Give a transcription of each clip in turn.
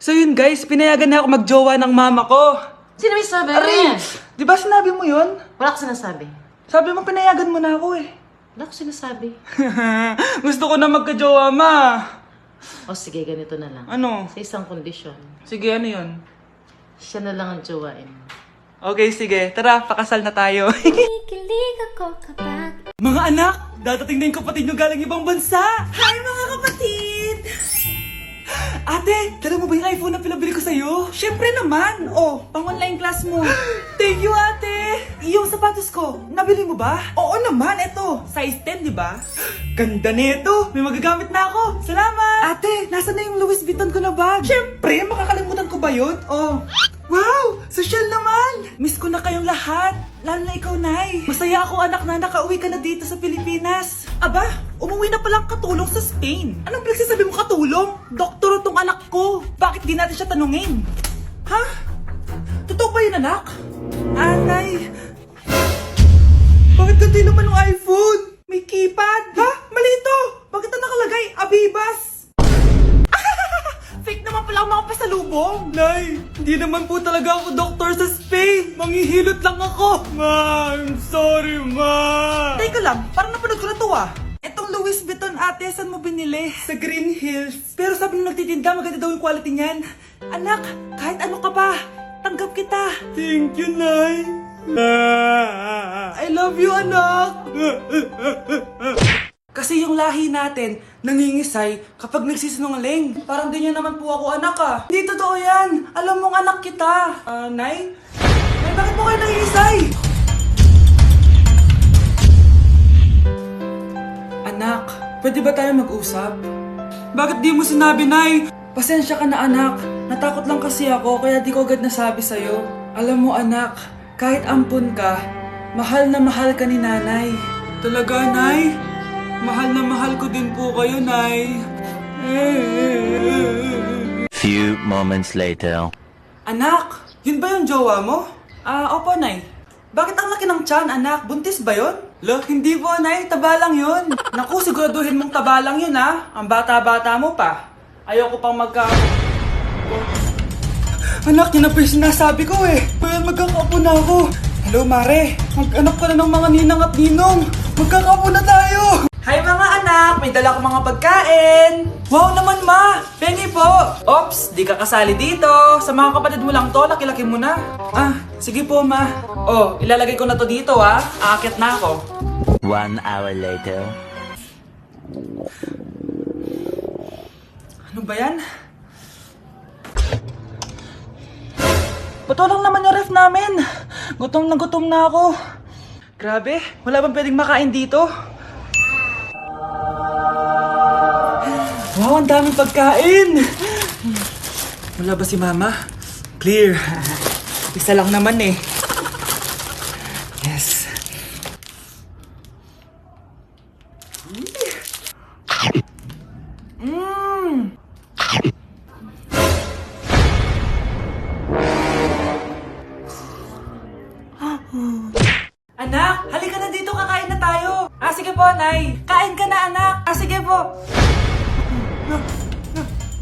So yun guys, pinayagan na ako magjowa ng mama ko. Sino may sabi? Aray! Di ba sinabi mo yun? Wala ko sinasabi. Sabi mo pinayagan mo na ako eh. Wala ko sinasabi. Gusto ko na magkajowa, ma. O sige, ganito na lang. Ano? Sa isang kondisyon, Sige, ano yun? siya na lang ang jowain. Okay, sige. Tara, pakasal na tayo. Kikilig ako kapag Mga anak, dadating na yung kapatid nyo galing ibang bansa. Hi mga kapatid! Ate, dala mo ba yung iPhone na pinabili ko sa'yo? Siyempre naman. Oh, pang-online class mo. Thank you, ate. Yung sapatos ko, nabili mo ba? Oo naman, eto. Size 10, di ba? Ganda nito. May magagamit na ako. Salamat. Ate, nasa na yung Louis Vuitton ko na bag? Siyempre, makakalimutan ko ba yun? Oh. Wow! Social naman! Miss ko na kayong lahat. Lalo na ikaw, Nay. Masaya ako, anak, na nakauwi ka na dito sa Pilipinas. Aba, umuwi na palang katulong sa Spain. Anong pinagsasabi mo katulong? Doktor tong anak ko. Bakit di natin siya tanungin? Ha? Totoo ba yun, anak? Nay. Bakit ganti naman ng iPhone? May keypad. Ha? Mali ito. Bakit na nakalagay? Abibas. Fake naman pala ang mga pasalubong. Nay, hindi naman po talaga ako doktor sa Spain. Manghihilot lang ako. Ma, I'm sorry, ma. Teka lang, parang napanood ko na to ah. Etong Louis Vuitton ate, saan mo binili? Sa Green Hills. Pero sabi nung nagtitinda, maganda daw yung quality niyan. Anak, kahit ano ka pa, tanggap kita. Thank you, Nay. I love you, anak. Kasi yung lahi natin, nangingisay kapag nagsisinungaling. Parang di niya naman po ako anak ah. Hindi totoo yan. Alam mong anak kita. Nay? Nay, bakit po kayo nangingisay? Anak, pwede ba tayo mag-usap? Bakit di mo sinabi, Nay? Pasensya ka na, anak. Natakot lang kasi ako, kaya di ko agad nasabi sa'yo. Alam mo, anak, kahit ampun ka, mahal na mahal ka ni nanay. Talaga, Nay? Mahal na mahal ko din po kayo, Nay. Few moments later. Anak, yun ba yung jowa mo? Opo, Nay. Bakit ang laki ng tiyan, anak? Buntis ba yun? Lo, hindi po, Nay. Taba lang yun. Naku, siguraduhin mong taba lang yun, ha? Ang bata-bata mo pa. Ayoko pang Anak, yun na po yung sinasabi ko eh. Kaya magkakapo na ako. Hello, Mare. Mag-anak ka na ng mga ninang at ninong. Magkakapo na tayo. Hi mga anak! May dala ko mga pagkain! Wow naman, ma! Pengi po! Ops, di ka kasali dito. Sa mga kapatid mo lang to, laki-laki mo na. Sige po, ma. Oh, ilalagay ko na to dito, ha? Aakyat na ako. 1 hour later. Ano ba yan? Bato lang naman yung ref namin. Gutom na ako. Grabe, wala bang pwedeng makain dito? Wow, ang daming pagkain! Wala ba si Mama? Clear. Isa lang naman eh. Yes. Anak, halika na dito, kakain na tayo. Sige po, Nay. Kain ka na, anak. Sige po.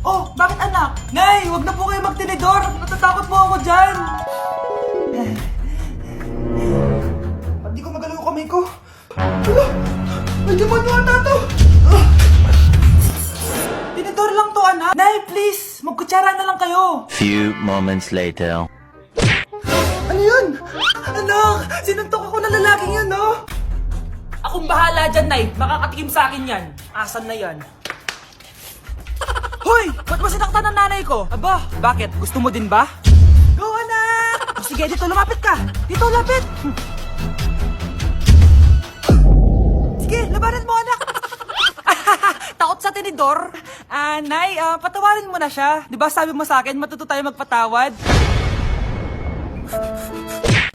Oh, bakit anak? Nay, wag na po kayo magtinidor. Natatakot po ako dyan. Ba't di ko magalaw yung kamay ko? Hala, may demonyo ata to. Tinidor lang to, anak. Nay, please, magkutsara na lang kayo. Few moments later. Ano yun? Anak, sinuntok ako na lalaking yun, no? Akong bahala dyan, Nay. Makakatikim sa akin yan. Asan na yan? Hoy! Ba't mo sinaktan ng nanay ko? Aba, bakit? Gusto mo din ba? Go, anak! Sige, dito lumapit ka! Dito, lapit! Sige, labanan mo, anak! Takot sa tinidor? Nay, patawarin mo na siya. Di ba sabi mo sa akin, matuto tayo magpatawad?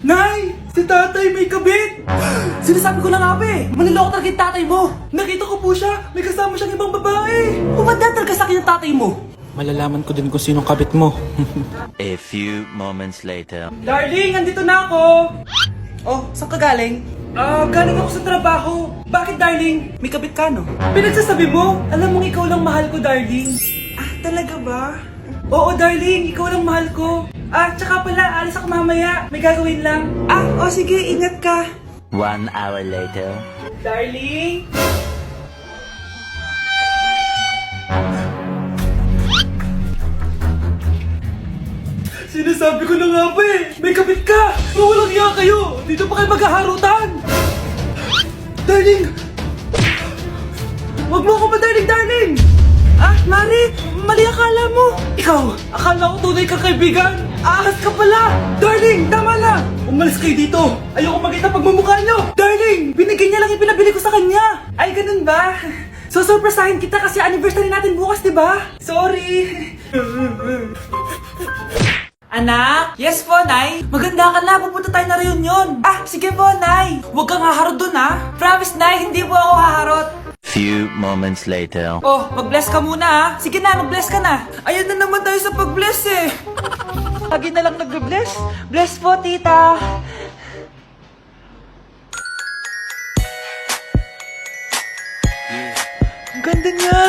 Nay! Si tatay may kabit! Sinasabi ko na nga ba eh! Maniloko talaga yung tatay mo! Nakita ko po siya! May kasama siyang ibang babae! Umanda talaga sa akin yung tatay mo! Malalaman ko din kung sinong kabit mo. A few moments later. Darling, andito na ako! Oh, saan ka galing? Galing ako sa trabaho. Bakit, darling? May kabit ka, no? Pinagsasabi mo? Alam mong ikaw lang mahal ko, darling. Talaga ba? Oo, darling. Ikaw lang mahal ko. Tsaka pala, alis ako mamaya. May gagawin lang. Sige. Ingat ka. 1 hour later. Darling? Sinasabi ko na nga ba eh! May kapit ka! Mawalang iya kayo! Dito pa kayo maghaharutan! Darling! Huwag mo ako darling! Mari! Mali akala mo! Ikaw! Akala ko tunay kang kaibigan! Ahas ka pala! Darling! Tama na! Umalis kayo dito! Ayoko makita pagmumukha nyo! Darling! Binigay niya lang yung pinabili ko sa kanya! Ay, ganun ba? So, surpresahin kita kasi anniversary natin bukas, di ba? Sorry! Anak? Yes po, Nay? Maganda ka na, pupunta tayo na reunion. Sige po, Nay. Huwag kang haharot dun, ha? Promise, Nay, hindi po ako haharot. Few moments later. Mag-bless ka muna, ha? Sige na, mag-bless ka na. Ayan na naman tayo sa pag-bless, eh. Lagi na lang nag-bless. Bless po, tita. Ang ganda niya.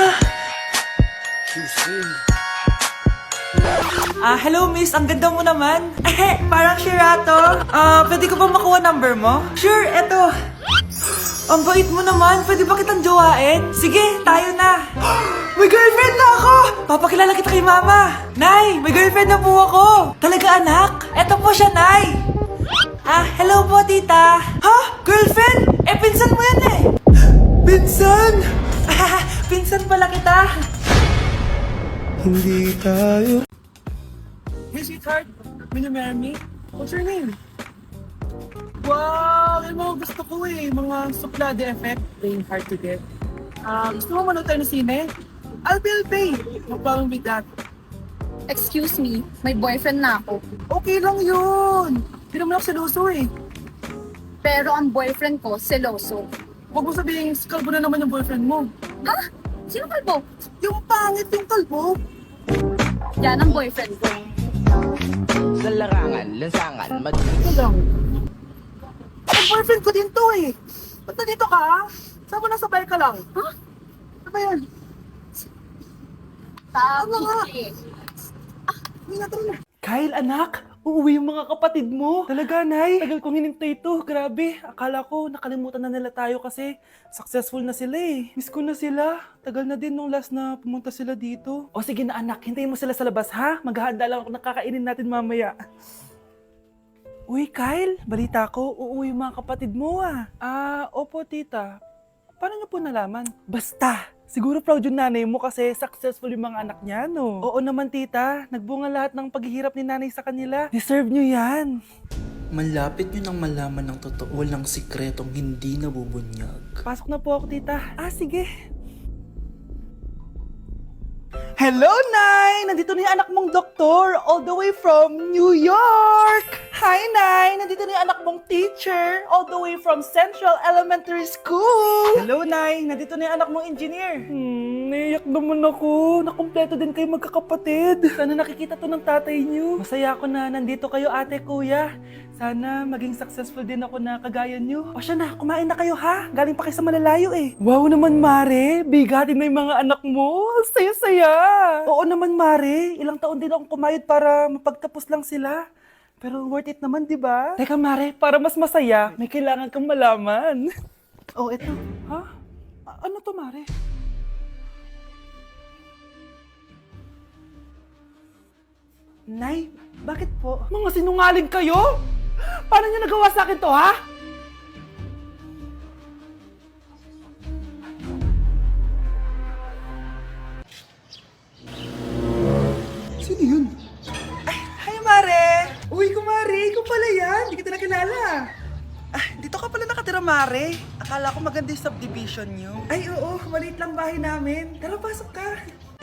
Hello miss, ang ganda mo naman. Parang Sherato. Pwede ko ba makuha number mo? Sure, eto. Ang bait mo naman, pwede ba kitang jowain? Sige, tayo na. May girlfriend na ako! Papakilala kita kay mama. Nay, may girlfriend na po ako. Talaga anak? Eto po siya, Nay. Hello po tita. Ha? Girlfriend? Pinsan mo yan eh. Pinsan? Pinsan pala kita. Hindi tayo. Hey, sweetheart. Will you marry me? What's your name? Wow! Yung mga gusto ko eh. Mga suplade effect. Playing hard to get. Gusto mo manood tayo ng sine? I'll pay. No problem with that. Excuse me, may boyfriend na ako. Okay lang yun. Hindi naman ako seloso eh. Pero ang boyfriend ko, seloso. Huwag mo sabihin, kalbo na naman yung boyfriend mo. Ha? Sino kalbo? Yung pangit yung kalbo. Yan ang boyfriend ko. Sa larangan, lansangan, Ito lang. Ang boyfriend ko din to eh. Ba't nandito ka? Saan mo nasabay ka lang? Ha? Ano ba yan? Tama nga. Hindi na na. Kyle, anak! Uuwi yung mga kapatid mo. Talaga, Nay. Tagal kong hinintay ito. Grabe. Akala ko nakalimutan na nila tayo kasi successful na sila eh. Miss ko na sila. Tagal na din nung last na pumunta sila dito. O sige na anak, hintayin mo sila sa labas ha. Maghahanda lang ako ng kakainin natin mamaya. Uy, Kyle. Balita ko, uuwi yung mga kapatid mo ah. Opo tita. Paano niyo po nalaman? Basta! Siguro proud yung nanay mo kasi successful yung mga anak niya, no? Oo naman, tita. Nagbunga lahat ng paghihirap ni nanay sa kanila. Deserve nyo yan. malapit nyo nang malaman ng totoo lang sikretong hindi nabubunyag. Pasok na po ako, tita. Sige. Hello, Nay! Nandito na yung anak mong doktor, all the way from New York! Hi, Nay! Nandito na yung anak mong teacher, all the way from Central Elementary School! Hello, Nay! Nandito na yung anak mong engineer. Naiyak naman ako. Nakumpleto din kayo magkakapatid. Sana nakikita to ng tatay niyo. Masaya ako na nandito kayo, ate, kuya. Sana maging successful din ako na kagaya niyo. O siya na, kumain na kayo ha? Galing pa kayo sa malalayo eh. Wow naman, Mare. Bigatin na yung mga anak mo. Saya-saya. Oo naman, Mare. Ilang taon din akong kumayod para mapagtapos lang sila. Pero worth it naman, di ba? Teka, Mare, para mas masaya, may kailangan kang malaman. Oh, eto. Ha? Ano to, Mare? Nay, bakit po? Mga sinungaling kayo? Paano niyo nagawa sa akin to, ha? Sino yun? Ay, hi, Mare! Uy, kumare, ikaw pala yan. Hindi kita nakilala. Dito ka pala nakatira, Mare. Akala ko maganda yung subdivision niyo. Ay, oo. Maliit lang bahay namin. Tara, pasok ka.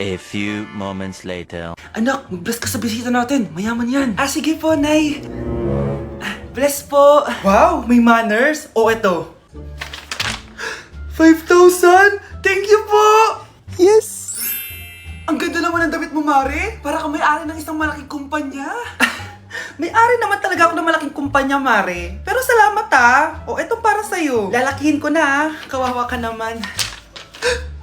A few moments later. Anak, mag-bless ka sa bisita natin. Mayaman yan. Sige po, Nay. Bless po. Wow, may manners. Eto. 5,000? Thank you po! Yes! Ang ganda naman ng damit mo, Mare. Para kang may-ari ng isang malaking kumpanya. May-ari naman talaga ako ng malaking kumpanya, Mare. Pero salamat etong para sa'yo. Lalakihin ko na Kawawa ka naman.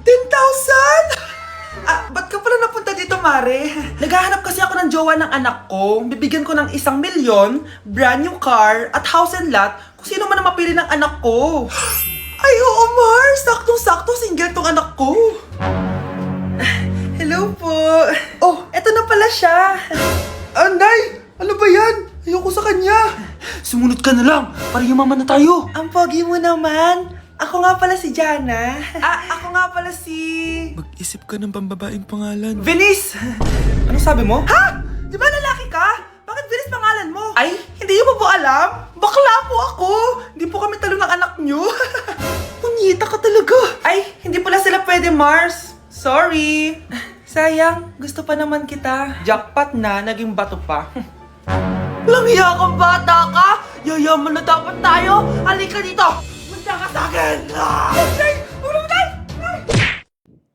10,000? Ba't ka pala napunta dito, Mare? Naghahanap kasi ako ng jowa ng anak ko. Bibigyan ko ng 1 milyon, brand new car, at house and lot kung sino man ang mapili ng anak ko. Ay, oo, Mar! Saktong-sakto, single tong anak ko. Hello po. Oh, eto na pala siya. Nay! Ano ba yan? Ayoko sa kanya. Sumunod ka na lang, para yumaman na tayo. Ang pogi mo naman. Ako nga pala si Jana. Ako nga pala si... Mag-isip ka ng pambabaeng pangalan. Venice! Ano sabi mo? Ha? Di ba lalaki ka? Bakit Venice pangalan mo? Ay, hindi niyo pa po alam? Bakla po ako! Hindi po kami talo ng anak niyo. Punyita ka talaga. Ay, hindi pala sila pwede, Mars. Sorry. Sayang, gusto pa naman kita. Jackpot na, naging bato pa. Langya kang bata ka! Yayaman na dapat tayo! Halika dito! Punta ka sa akin! Ay! Ulong tayo!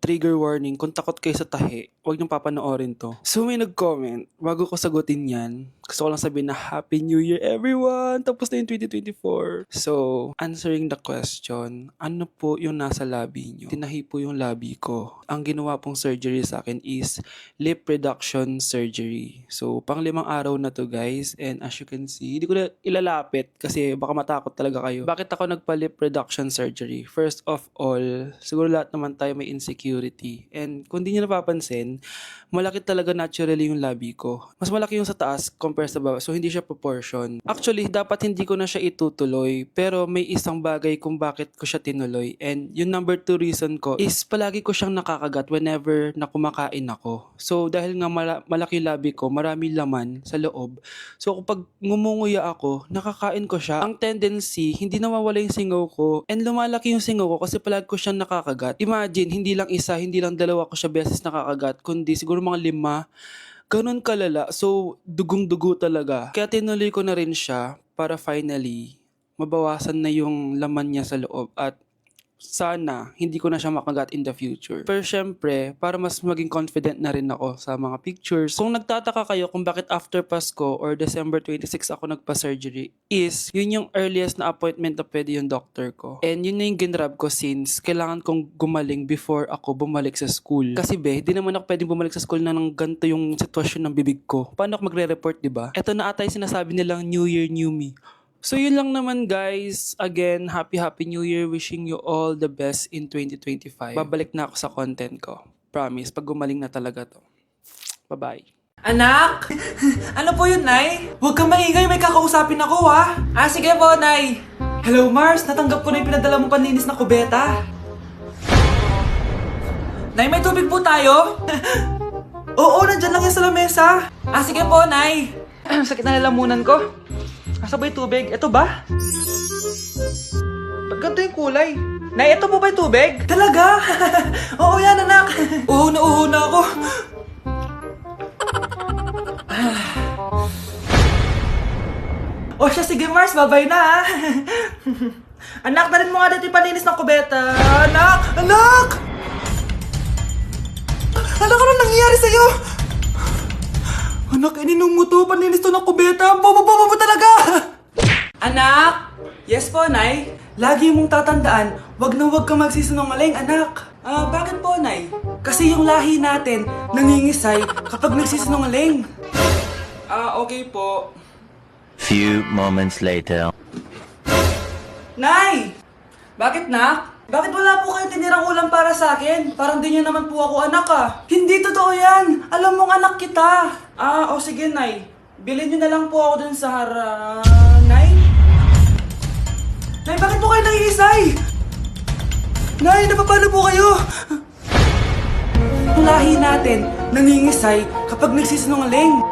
Trigger warning, kung takot kayo sa tahi, huwag niyong papanoorin to. So may nag-comment, bago ko sagutin yan, gusto ko lang sabihin na Happy New Year everyone! Tapos na yung 2024. So, answering the question, ano po yung nasa labi niyo? Tinahi po yung labi ko. Ang ginawa pong surgery sa akin is lip reduction surgery. So, pang 5 araw na to guys, and as you can see, hindi ko na ilalapit kasi baka matakot talaga kayo. Bakit ako nagpa-lip reduction surgery? First of all, siguro lahat naman tayo may insecurity. And kung di nyo napapansin, malaki talaga naturally yung labi ko. Mas malaki yung sa taas compare sa baba. So hindi siya proportion. Actually, dapat hindi ko na siya itutuloy. Pero may isang bagay kung bakit ko siya tinuloy. And yung number 2 reason ko is palagi ko siyang nakakagat whenever na kumakain ako. So dahil nga malaki yung labi ko, marami laman sa loob. So kapag ngumunguya ako, nakakain ko siya. Ang tendency, hindi nawawala yung singaw ko. And lumalaki yung singaw ko kasi palagi ko siyang nakakagat. Imagine, hindi lang isa, hindi lang dalawa ko siya beses nakakagat, kundi siguro mga 5. Ganun kalala. So, dugong-dugo talaga. Kaya tinuloy ko na rin siya para finally mabawasan na yung laman niya sa loob at sana hindi ko na siya makagat in the future. Pero syempre, para mas maging confident na rin ako sa mga pictures. Kung nagtataka kayo kung bakit after Pasko or December 26 ako nagpa-surgery, is yun yung earliest na appointment na pwede yung doctor ko. And yun na yung ginrab ko since kailangan kong gumaling before ako bumalik sa school. Kasi di naman ako pwedeng bumalik sa school na nang ganito yung sitwasyon ng bibig ko. Paano ako magre-report, diba? Ito na ata yung sinasabi nilang New Year, New Me. So yun lang naman guys. Again, Happy New Year. Wishing you all the best in 2025. Babalik na ako sa content ko. Promise, pag gumaling na talaga to. Bye-bye. Anak! Ano po yun, Nay? Huwag kang maingay, may kakausapin ako, ha? Sige po, Nay. Hello, Mars. Natanggap ko na yung pinadala mong panlinis na kubeta. Nay, may tubig po tayo? Oo, nandyan lang yan sa lamesa. Sige po, Nay. Sakit na lalamunan ko. Asa ba yung tubig? Ito ba? Ba't ganito yung kulay? Nay, ito po ba yung tubig? Talaga? Oo yan, anak. Uho na ako. O siya, sige Mars, babay na ha. Anak, dalhin mo nga dito yung palinis ng kubeta. Anak! Anak! Anak, ano nangyayari sa'yo? Anak, ininom mo to. Paninis to ng kubeta. Bobo talaga! Anak! Yes po, Nay. Lagi mong tatandaan, wag na wag ka magsisinungaling, anak. Bakit po, Nay? Kasi yung lahi natin nangingisay kapag nagsisinungaling. Okay po. Few moments later. Nay! Bakit, Nak? Bakit wala po kayo tinirang ulam para sa akin? Parang di niyo naman po ako anak, Hindi totoo yan! Alam mong anak kita! Sige, Nay. Bilhin niyo na lang po ako dun sa Nay? Nay, bakit po kayo nangiisay? Nay, napapalo po kayo? Ang lahi natin nangingisay kapag nagsisinungaling.